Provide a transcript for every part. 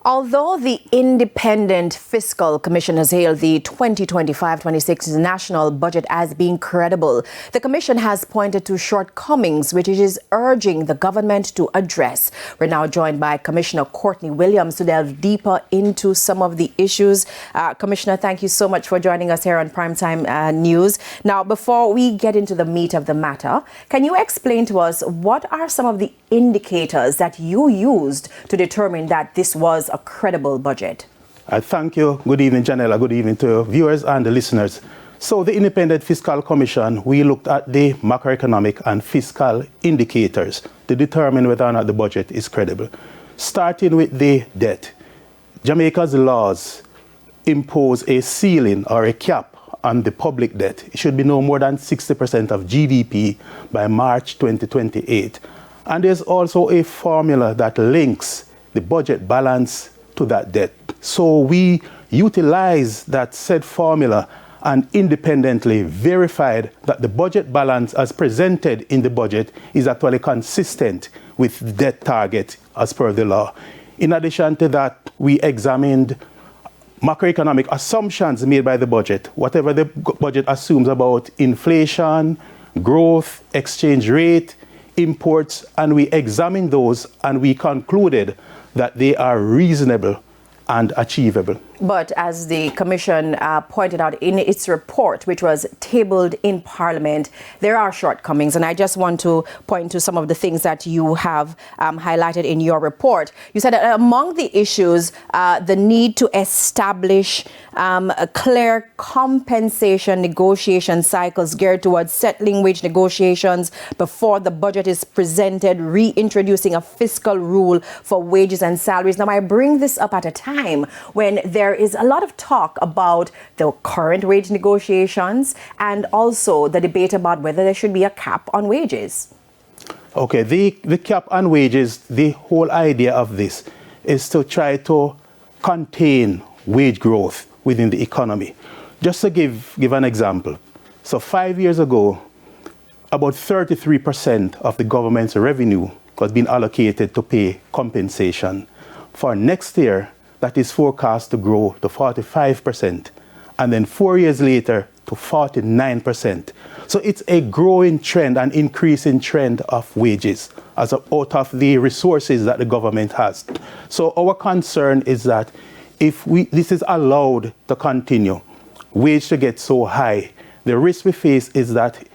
Although the Independent Fiscal Commission has hailed the 2025-26 national budget as being credible, the Commission has pointed to shortcomings which it is urging the government to address. We're now joined by Commissioner Courtney Williams to delve deeper into some of the issues. Commissioner, thank you so much for joining us here on Primetime News. Now, before we get into the meat of the matter, can you explain to us what are some of the indicators that you used to determine that this was a credible budget? Thank you. Good evening, Janella. Good evening to viewers and the listeners. So the Independent Fiscal Commission, we looked at the macroeconomic and fiscal indicators to determine whether or not the budget is credible. Starting with the debt, Jamaica's laws impose a ceiling or a cap on the public debt. It should be no more than 60% of GDP by March 2028. And there's also a formula that links the budget balance to that debt. So we utilize that said formula and independently verified that the budget balance as presented in the budget is actually consistent with the debt target as per the law. In addition to that, we examined macroeconomic assumptions made by the budget, whatever the budget assumes about inflation, growth, exchange rate, imports, and we examined those and we concluded that they are reasonable and achievable. But as the Commission pointed out in its report, which was tabled in Parliament, there are shortcomings. And I just want to point to some of the things that you have highlighted in your report. You said that among the issues, the need to establish a clear compensation negotiation cycles geared towards settling wage negotiations before the budget is presented, reintroducing a fiscal rule for wages and salaries. Now, I bring this up at a time when there is a lot of talk about the current wage negotiations and also the debate about whether there should be a cap on wages. Okay, the cap on wages, the whole idea of this is to try to contain wage growth within the economy. Just to give an example. So 5 years ago, about 33% of the government's revenue was being allocated to pay compensation. For next year, that is forecast to grow to 45%, and then 4 years later to 49%. So it's a growing trend, an increasing trend of wages as out of the resources that the government has. So our concern is that if this is allowed to continue, wage to get so high, the risk we face is that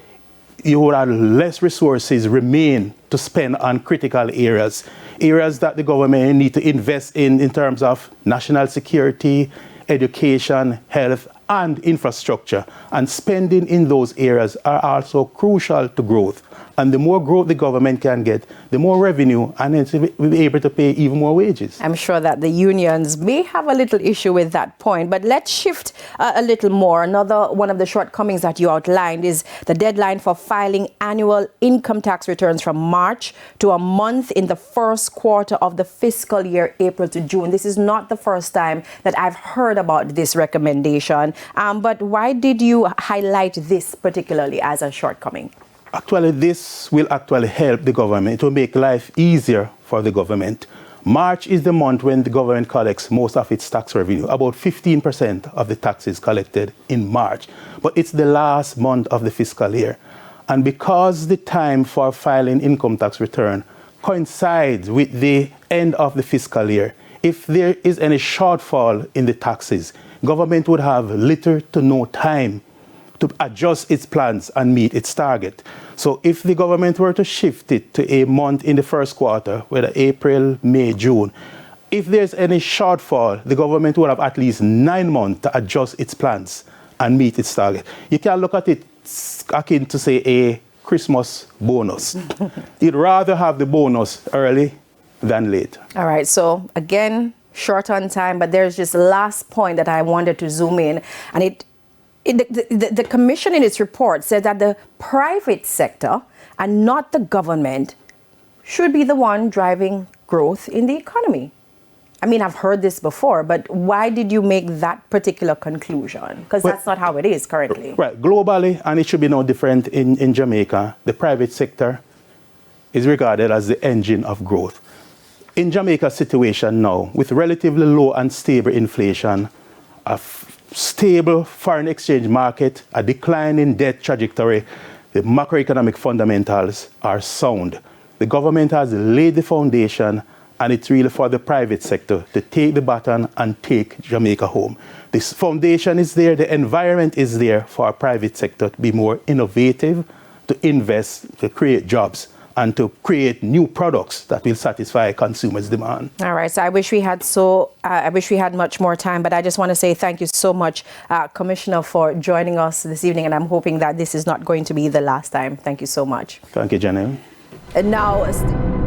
you will have less resources remain to spend on critical areas that the government need to invest in terms of national security, education, health, and infrastructure. And spending in those areas are also crucial to growth. And the more growth the government can get, the more revenue, and it's will be able to pay even more wages. I'm sure that the unions may have a little issue with that point, but let's shift a little more. Another one of the shortcomings that you outlined is the deadline for filing annual income tax returns from March to a month in the first quarter of the fiscal year, April to June. This is not the first time that I've heard about this recommendation, but why did you highlight this particularly as a shortcoming? Actually, this will actually help the government. It will make life easier for the government. March is the month when the government collects most of its tax revenue. About 15% of the tax is collected in March. But it's the last month of the fiscal year. And because the time for filing income tax return coincides with the end of the fiscal year, if there is any shortfall in the taxes, government would have little to no time to adjust its plans and meet its target. So if the government were to shift it to a month in the first quarter, whether April, May, June, if there's any shortfall, the government would have at least 9 months to adjust its plans and meet its target. You can look at it akin to, say, a Christmas bonus. You'd rather have the bonus early than late. All right, so again, short on time, but there's just last point that I wanted to zoom in, and the Commission in its report said that the private sector and not the government should be the one driving growth in the economy. I mean, I've heard this before, but why did you make that particular conclusion? Because that's not how it is currently. Right. Globally, and it should be no different in Jamaica, the private sector is regarded as the engine of growth. in Jamaica's situation now, with relatively low and stable inflation, a stable foreign exchange market, a decline in debt trajectory, the macroeconomic fundamentals are sound. The government has laid the foundation, and it's really for the private sector to take the baton and take Jamaica home. This foundation is there, the environment is there for our private sector to be more innovative, to invest, to create jobs, and to create new products that will satisfy consumers' demand. All right, so I wish we had much more time, but I just want to say thank you so much, Commissioner, for joining us this evening, and I'm hoping that this is not going to be the last time. Thank you so much. Thank you, Janelle. And now.